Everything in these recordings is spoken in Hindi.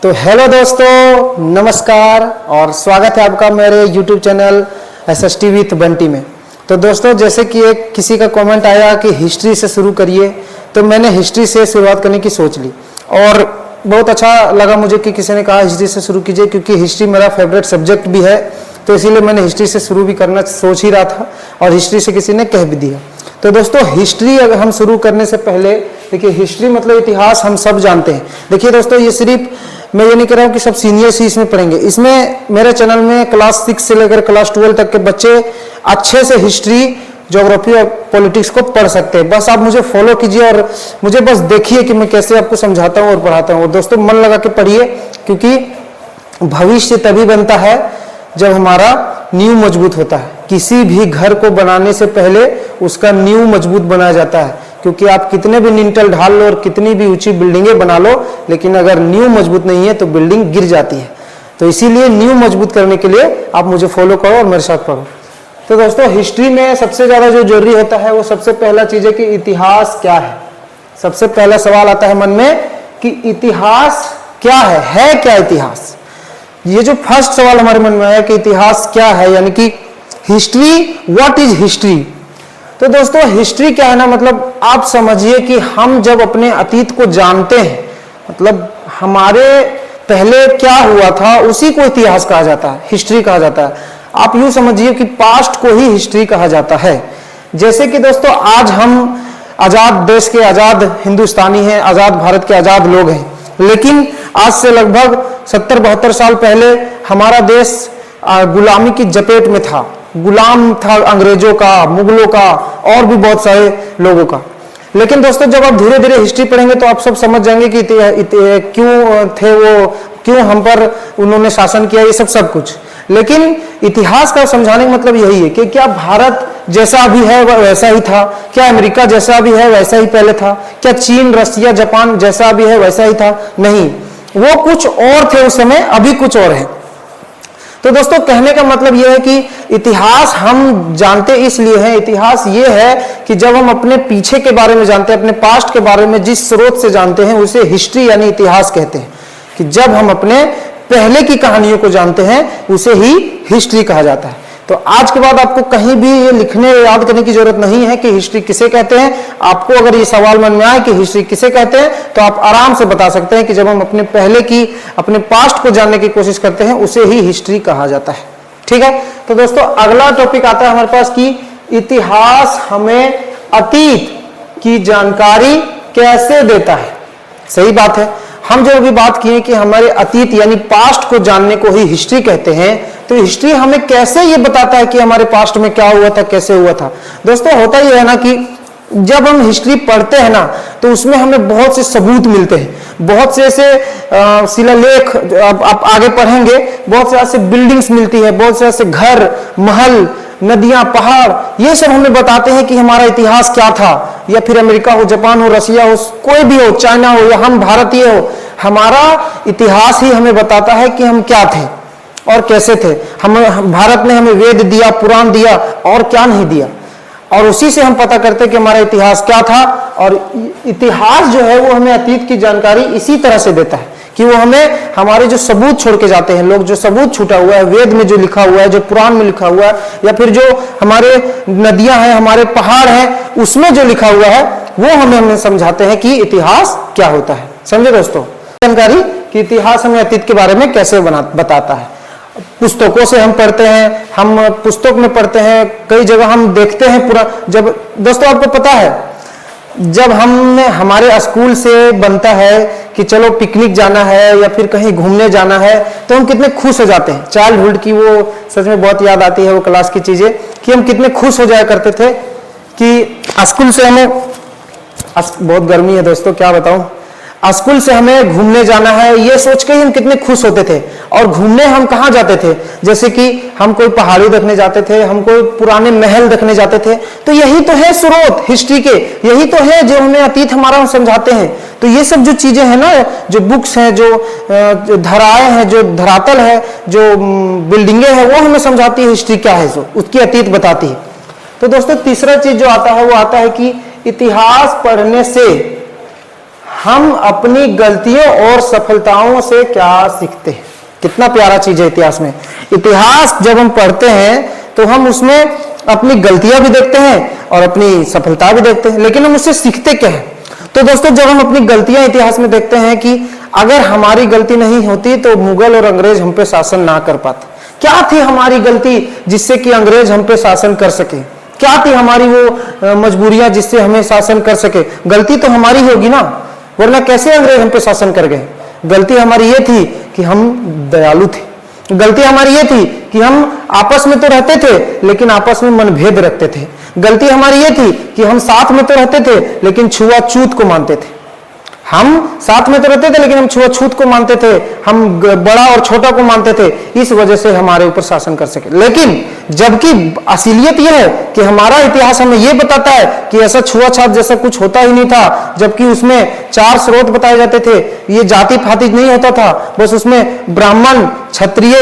तो हेलो दोस्तों, नमस्कार और स्वागत है आपका मेरे YouTube channel SST with Bunty में। तो दोस्तों, जैसे कि एक किसी का कमेंट आया कि हिस्ट्री से शुरू करिए, तो मैंने हिस्ट्री से शुरुआत करने की सोच ली और बहुत अच्छा लगा मुझे कि किसी ने कहा हिस्ट्री से शुरू कीजिए, क्योंकि हिस्ट्री मेरा फेवरेट सब्जेक्ट भी है। तो इसीलिए मैंने हिस्ट्री से शुरू भी करना सोच ही रहा था और हिस्ट्री से किसी ने कह भी दिया। तो दोस्तों, हिस्ट्री अगर हम शुरू करने से पहले देखिए, हिस्ट्री मतलब इतिहास हम सब जानते हैं। देखिए दोस्तों, ये सिर्फ मैं ये नहीं कह रहा हूँ कि सब सीनियर्स ही इसमें पढ़ेंगे। इसमें मेरे चैनल में क्लास 6 से लेकर क्लास 12 तक के बच्चे अच्छे से हिस्ट्री, ज्योग्राफी और पॉलिटिक्स को पढ़ सकते हैं। बस आप मुझे फॉलो कीजिए और मुझे बस देखिए कि मैं कैसे आपको समझाता हूँ और पढ़ाता हूँ। और दोस्तों, मन लगा के पढ़िए, क्योंकि भविष्य तभी बनता है जब हमारा नींव मजबूत होता है। किसी भी घर को बनाने से पहले उसका नींव मजबूत बनाया जाता है, क्योंकि आप कितने भी लिंटल ढाल लो और कितनी भी ऊंची बिल्डिंगें बना लो, लेकिन अगर नींव मजबूत नहीं है तो बिल्डिंग गिर जाती है। तो इसीलिए नींव मजबूत करने के लिए आप मुझे फॉलो करो और मेरे साथ पढ़ो। तो दोस्तों, हिस्ट्री में सबसे ज्यादा जो जरूरी होता है वो सबसे पहला चीज है कि इतिहास क्या है। सबसे पहला सवाल आता है मन में कि इतिहास क्या है क्या इतिहास। ये जो फर्स्ट सवाल हमारे मन में आया कि इतिहास क्या है, यानी कि हिस्ट्री, व्हाट इज हिस्ट्री। तो दोस्तों, हिस्ट्री क्या है ना, मतलब आप समझिए कि हम जब अपने अतीत को जानते हैं, मतलब हमारे पहले क्या हुआ था, उसी को इतिहास कहा जाता है, हिस्ट्री कहा जाता है। आप यूं समझिए कि पास्ट को ही हिस्ट्री कहा जाता है। जैसे कि दोस्तों, आज हम आजाद देश के आजाद हिंदुस्तानी हैं, आजाद भारत के आजाद लोग हैं, लेकिन आज से लगभग 70-72 साल पहले हमारा देश गुलामी की जपेट में था। गुलाम था अंग्रेजों का, मुगलों का और भी बहुत सारे लोगों का। लेकिन दोस्तों, जब आप धीरे धीरे हिस्ट्री पढ़ेंगे तो आप सब समझ जाएंगे कि क्यों थे वो, क्यों हम पर उन्होंने शासन किया, ये सब कुछ। लेकिन इतिहास का समझाने का मतलब यही है कि क्या भारत जैसा अभी है वैसा ही था, क्या अमेरिका जैसा अभी है वैसा ही पहले था, क्या चीन, रसिया, जापान जैसा अभी है वैसा ही था? नहीं, वो कुछ और थे उस समय, अभी कुछ और है। तो दोस्तों, कहने का मतलब यह है कि इतिहास हम जानते इसलिए हैं, इतिहास ये है कि जब हम अपने पीछे के बारे में जानते हैं, अपने पास्ट के बारे में जिस स्रोत से जानते हैं, उसे हिस्ट्री यानी इतिहास कहते हैं। कि जब हम अपने पहले की कहानियों को जानते हैं, उसे ही हिस्ट्री कहा जाता है। तो आज के बाद आपको कहीं भी ये लिखने याद करने की जरूरत नहीं है कि हिस्ट्री किसे कहते हैं। आपको अगर ये सवाल मन में आए कि हिस्ट्री किसे कहते हैं, तो आप आराम से बता सकते हैं कि जब हम अपने पहले की, अपने पास्ट को जानने की कोशिश करते हैं, उसे ही हिस्ट्री कहा जाता है। ठीक है। तो दोस्तों, अगला टॉपिक आता है हमारे पास कि इतिहास हमें अतीत की जानकारी कैसे देता है। सही बात है, हम जो अभी बात किए कि हमारे अतीत यानी पास्ट को जानने को ही हिस्ट्री कहते हैं, तो हिस्ट्री हमें कैसे ये बताता है कि हमारे पास्ट में क्या हुआ था, कैसे हुआ था। दोस्तों, होता ये है ना कि जब हम हिस्ट्री पढ़ते हैं ना, तो उसमें हमें बहुत से सबूत मिलते हैं, बहुत से ऐसे शिलालेख, आप आगे पढ़ेंगे, बहुत से ऐसे बिल्डिंग्स मिलती है, बहुत से ऐसे घर, महल, नदियां, पहाड़, ये सब हमें बताते हैं कि हमारा इतिहास क्या था। या फिर अमेरिका हो, जापान हो, रसिया हो, कोई भी हो, चाइना हो या हम भारतीय हो, हमारा इतिहास ही हमें बताता है कि हम क्या थे और कैसे थे। भारत ने हमें वेद दिया, पुराण दिया और क्या नहीं दिया, और उसी से हम पता करते कि हमारा इतिहास क्या था। और इतिहास जो है वो हमें अतीत की जानकारी इसी तरह से देता है कि वो हमें हमारे जो सबूत छोड़ के जाते हैं लोग, जो सबूत छूटा हुआ है, वेद में जो लिखा हुआ है, जो पुराण में लिखा हुआ है, या फिर जो हमारे नदियां हैं, हमारे पहाड़ हैं, उसमें जो लिखा हुआ है, वो हमें समझाते हैं कि इतिहास क्या होता है। समझे दोस्तों, जानकारी कि इतिहास हमें अतीत के बारे में कैसे बताता है। पुस्तकों से हम पढ़ते हैं, हम पुस्तक में पढ़ते हैं, कई जगह हम देखते हैं पूरा। जब दोस्तों, आपको पता है, जब हमारे स्कूल से बनता है कि चलो पिकनिक जाना है या फिर कहीं घूमने जाना है, तो हम कितने खुश हो जाते हैं। चाइल्डहुड की वो सच में बहुत याद आती है वो क्लास की चीजें, कि हम कितने खुश हो जाया करते थे कि स्कूल से हमें, बहुत गर्मी है दोस्तों, क्या बताऊं, स्कूल से हमें घूमने जाना है, ये सोच के ही हम कितने खुश होते थे। और घूमने हम कहाँ जाते थे, जैसे कि हम कोई पहाड़ी देखने जाते थे, हम कोई पुराने महल देखने जाते थे। तो यही तो है स्रोत हिस्ट्री के, यही तो है जो हमें अतीत हमारा समझाते हैं। तो ये सब जो चीजें हैं ना, जो बुक्स हैं, जो धराएं हैं, जो धरातल है, जो बिल्डिंगे हैं, वो हमें समझाती है हिस्ट्री क्या है, जो उसकी अतीत बताती है। तो दोस्तों, तीसरा चीज जो आता है वो आता है कि इतिहास पढ़ने से हम अपनी गलतियों और सफलताओं से क्या सीखते हैं। कितना प्यारा चीज है इतिहास में। इतिहास जब हम पढ़ते हैं तो हम उसमें अपनी गलतियां भी देखते हैं और अपनी सफलता भी देखते हैं, लेकिन हम उससे सीखते क्या है। तो दोस्तों, जब हम अपनी गलतियां इतिहास में देखते हैं कि अगर हमारी गलती नहीं होती तो मुगल और अंग्रेज हम पे शासन ना कर पाते। क्या थी हमारी गलती जिससे कि अंग्रेज हम पे शासन कर सके? क्या थी हमारी वो मजबूरियां जिससे हमें शासन कर सके? गलती तो हमारी होगी ना, वरना कैसे अंग्रेज हम पे शासन कर गए? गलती हमारी ये थी कि हम दयालु थे। गलती हमारी ये थी कि हम आपस में तो रहते थे लेकिन आपस में मनभेद रखते थे। गलती हमारी ये थी कि हम साथ में तो रहते थे लेकिन छुआछूत को मानते थे। हम साथ में तो रहते थे लेकिन हम छुआछूत को मानते थे, हम बड़ा और छोटा को मानते थे, इस वजह से हमारे ऊपर शासन कर सके। लेकिन जबकि असलियत यह है कि हमारा इतिहास हमें यह बताता है कि ऐसा छुआछूत जैसा कुछ होता ही नहीं था, जबकि उसमें 4 स्रोत बताए जाते थे। ये जाति पाति नहीं होता था, बस उसमें ब्राह्मण, क्षत्रिय,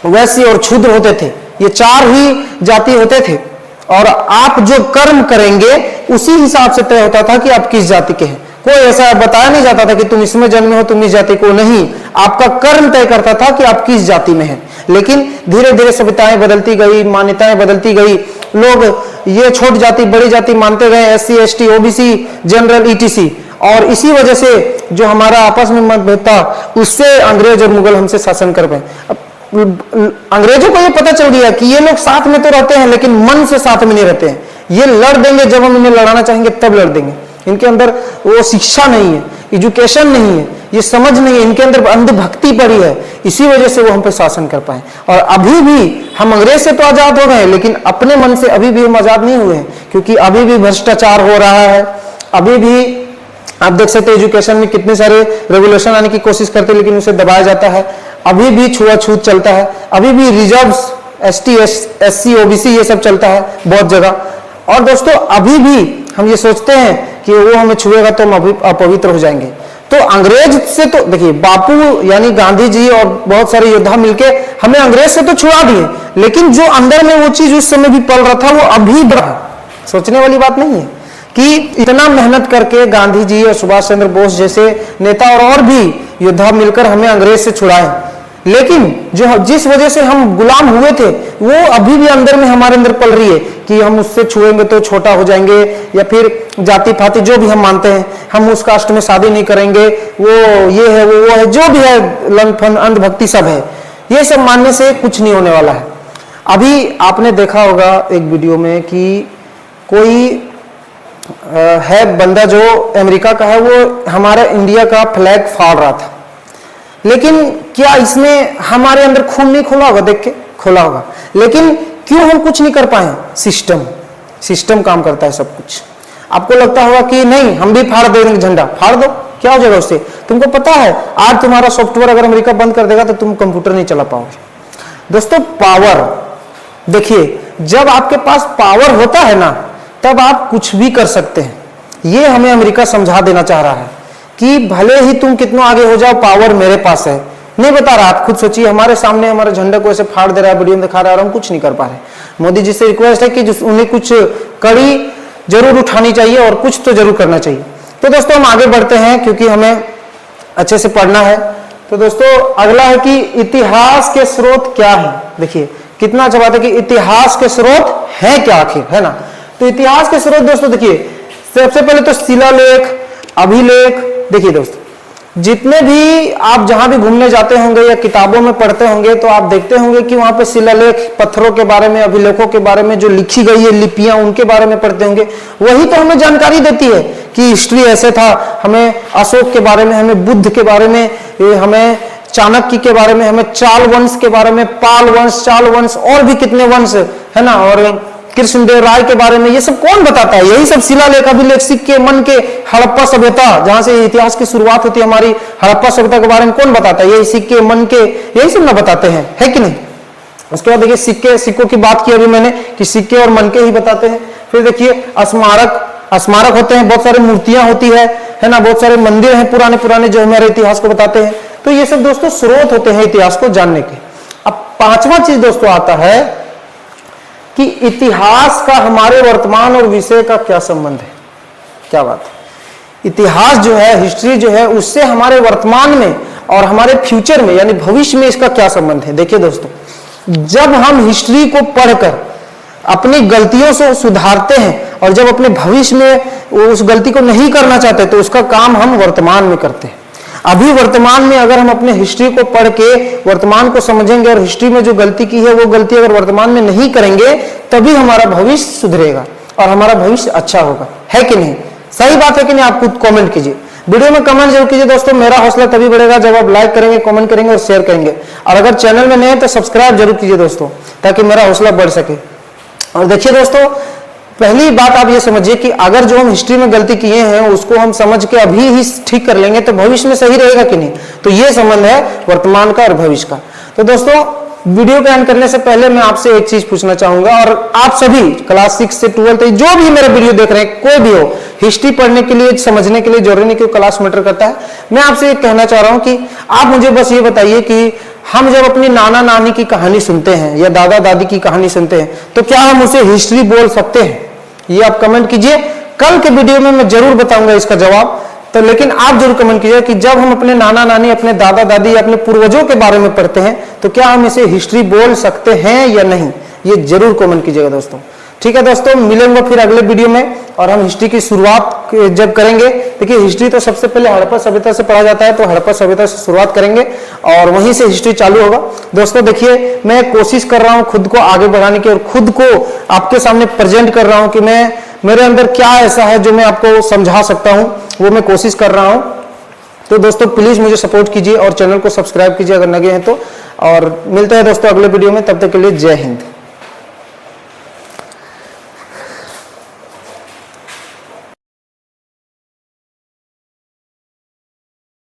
वैश्य और शूद्र होते थे। ये 4 ही जाति होते थे और आप जो कर्म करेंगे उसी हिसाब से तय होता था कि आप किस जाति के हैं। कोई ऐसा बताया नहीं जाता था कि तुम इसमें जन्मे हो, तुम इस जाति को, नहीं, आपका कर्म तय करता था कि आप किस जाति में हैं। लेकिन धीरे धीरे सभ्यताएं बदलती गई, मान्यताएं बदलती गई, लोग ये छोटी जाति बड़ी जाति मानते गए, SC ST OBC general ETC, और इसी वजह से जो हमारा आपस में मतभेद था उससे अंग्रेज और मुगल हमसे शासन कर पाए। अंग्रेजों को ये पता चल गया कि ये लोग साथ में तो रहते हैं लेकिन मन से साथ में नहीं रहते हैं। ये लड़ देंगे, जब हम इन्हें लड़ाना चाहेंगे तब लड़ देंगे। इनके अंदर वो शिक्षा नहीं है, एजुकेशन नहीं है, ये समझ नहीं है, इनके अंदर अंधभक्ति पड़ी है, इसी वजह से वो हम पे शासन कर पाए। और अभी भी हम अंग्रेज से तो आजाद हो गए लेकिन अपने मन से अभी भी हम आजाद नहीं हुए हैं, क्योंकि अभी भी भ्रष्टाचार हो रहा है। अभी भी आप देख सकते हैं एजुकेशन में कितने सारे रेगुलेशन आने की कोशिश करते हैं लेकिन उसे दबाया जाता है। अभी भी छुआछूत चलता है, अभी भी रिजर्व्स, ST SC OBC ये सब चलता है बहुत जगह। और दोस्तों, अभी भी हम ये सोचते हैं कि वो हमें छुएगा तो हम अपवित्र हो जाएंगे। तो अंग्रेज से तो देखिए, बापू यानी गांधी जी और बहुत सारे योद्धा मिलके हमें अंग्रेज से तो छुड़ा दिए, लेकिन जो अंदर में वो चीज उस समय भी पल रहा था वो अभी बढ़ा। सोचने वाली बात नहीं है कि इतना मेहनत करके गांधी जी और सुभाष चंद्र बोस जैसे नेता और भी योद्धा मिलकर हमें अंग्रेज से छुड़ाए, लेकिन जो जिस वजह से हम गुलाम हुए थे वो अभी भी अंदर में हमारे अंदर पल रही है कि हम उससे छुएंगे तो छोटा हो जाएंगे, या फिर जाति पाति जो भी हम मानते हैं, हम उस कास्ट में शादी नहीं करेंगे, वो ये है वो है, जो भी है लंफन अंधभक्ति सब है। ये सब मानने से कुछ नहीं होने वाला है। अभी आपने देखा होगा एक वीडियो में कि कोई है बंदा जो अमेरिका का है, वो हमारा इंडिया का फ्लैग फाड़ रहा था, लेकिन क्या इसमें हमारे अंदर खून नहीं खोला होगा? देख के खोला होगा, लेकिन क्यों हम कुछ नहीं कर पाए? सिस्टम काम करता है सब कुछ। आपको लगता होगा कि नहीं हम भी फाड़ देंगे झंडा, फाड़ दो, क्या हो जाएगा उससे? तुमको पता है आज तुम्हारा सॉफ्टवेयर अगर अमेरिका बंद कर देगा तो तुम कंप्यूटर नहीं चला पाओगे। दोस्तों, पावर देखिए, जब आपके पास पावर होता है ना तब आप कुछ भी कर सकते हैं। ये हमें अमेरिका समझा देना चाह रहा है कि भले ही तुम कितना आगे हो जाओ, पावर मेरे पास है। नहीं बता रहा, आप खुद सोचिए, हमारे सामने हमारे झंडे को ऐसे फाड़ दे रहा है, वीडियो में दिखा रहा है और हम कुछ नहीं कर पा रहे। मोदी जी से रिक्वेस्ट है कि उन्हें कुछ कड़ी जरूर उठानी चाहिए और कुछ तो जरूर करना चाहिए। तो दोस्तों, हम आगे बढ़ते हैं क्योंकि हमें अच्छे से पढ़ना है। तो दोस्तों, अगला है कि इतिहास के स्रोत क्या है। देखिए कितना अच्छा बात है कि इतिहास के स्रोत है क्या आखिर, है ना। तो इतिहास के स्रोत दोस्तों देखिए, सबसे पहले तो शिलालेख, अभिलेख। देखिए दोस्तों, जितने भी आप जहां भी घूमने जाते होंगे या किताबों में पढ़ते होंगे तो आप देखते होंगे कि वहां पे शिलालेख, पत्थरों के बारे में, अभिलेखों के बारे में जो लिखी गई है लिपियां, उनके बारे में पढ़ते होंगे। वही तो हमें जानकारी देती है कि हिस्ट्री ऐसे था, हमें अशोक के बारे में, हमें बुद्ध के बारे में, हमें चाणक्य के बारे में, हमें चाल वंश के बारे में, पाल वंश, चाल वंश और भी कितने वंश है ना, और कृष्णदेव राय के बारे में। ये सब कौन बताता है? यही सब शिलालेख, अभिलेख, सिक्के, मन के, हड़प्पा सभ्यता जहां से इतिहास की शुरुआत होती है हमारी, हड़प्पा सभ्यता के बारे में कौन बताता है? यही सिक्के, मन के, यही सब ना बताते हैं, है कि नहीं। उसके बाद देखिए सिक्कों की बात की अभी मैंने कि सिक्के और मन के ही बताते हैं। फिर देखिए स्मारक होते हैं, बहुत सारी मूर्तियां होती है ना, बहुत सारे मंदिर हैं पुराने पुराने जो हमारे इतिहास को बताते हैं। तो ये सब दोस्तों स्रोत होते हैं इतिहास को जानने के। अब 5वां चीज दोस्तों आता है कि इतिहास का हमारे वर्तमान और विषय का क्या संबंध है। क्या बात है, इतिहास जो है, हिस्ट्री जो है, उससे हमारे वर्तमान में और हमारे फ्यूचर में यानी भविष्य में इसका क्या संबंध है। देखिए दोस्तों, जब हम हिस्ट्री को पढ़कर अपनी गलतियों से सुधारते हैं और जब अपने भविष्य में उस गलती को नहीं करना चाहते तो उसका काम हम वर्तमान में करते हैं। अभी वर्तमान में अगर हम अपने हिस्ट्री को पढ़ के वर्तमान को समझेंगे और हिस्ट्री में जो गलती की है वो गलती अगर वर्तमान में नहीं करेंगे तभी हमारा भविष्य सुधरेगा और हमारा भविष्य अच्छा होगा, है कि नहीं? सही बात है कि नहीं? आप खुद कमेंट कीजिए, वीडियो में कमेंट जरूर कीजिए दोस्तों। मेरा हौसला तभी बढ़ेगा जब आप लाइक करेंगे, कमेंट करेंगे और शेयर करेंगे। और अगर चैनल में नए हैं तो सब्सक्राइब जरूर कीजिए दोस्तों, ताकि मेरा हौसला बढ़ सके। और देखिए दोस्तों, पहली बात आप ये समझिए कि अगर जो हम हिस्ट्री में गलती किए हैं उसको हम समझ के अभी ही ठीक कर लेंगे तो भविष्य में सही रहेगा कि नहीं। तो ये संबंध है वर्तमान का और भविष्य का। तो दोस्तों, वीडियो को एंड करने से पहले मैं आपसे एक चीज पूछना चाहूंगा, और आप सभी क्लास 6 से 12 तक जो भी मेरा वीडियो देख रहे हैं, कोई भी हो, हिस्ट्री पढ़ने के लिए, समझने के लिए जरूरी नहीं कि क्लास मैटर करता है। मैं आपसे एक कहना चाह रहा हूं कि आप मुझे बस ये बताइए कि हम जब अपनी नाना नानी की कहानी सुनते हैं या दादा दादी की कहानी सुनते हैं तो क्या हम उसे हिस्ट्री बोल सकते हैं? ये आप कमेंट कीजिए। कल के वीडियो में मैं जरूर बताऊंगा इसका जवाब। तो लेकिन आप जरूर कमेंट कीजिए कि जब हम अपने नाना नानी, अपने दादा दादी या अपने पूर्वजों के बारे में पढ़ते हैं तो क्या हम इसे हिस्ट्री बोल सकते हैं या नहीं? ये जरूर कमेंट कीजिएगा दोस्तों। ठीक है दोस्तों, मिलेंगे फिर अगले वीडियो में और हम हिस्ट्री की शुरुआत जब करेंगे। देखिए, हिस्ट्री तो सबसे पहले हड़प्पा सभ्यता से पढ़ा जाता है, तो हड़प्पा सभ्यता से शुरुआत करेंगे और वहीं से हिस्ट्री चालू होगा। दोस्तों देखिए, मैं कोशिश कर रहा हूं खुद को आगे बढ़ाने की और खुद को आपके सामने प्रेजेंट कर रहा हूं कि मेरे अंदर क्या ऐसा है जो मैं आपको समझा सकता हूं, वो मैं कोशिश कर रहा हूं। तो दोस्तों प्लीज मुझे सपोर्ट कीजिए और चैनल को सब्सक्राइब कीजिए अगर नए हैं तो। और मिलते हैं दोस्तों अगले वीडियो में, तब तक के लिए जय हिंद।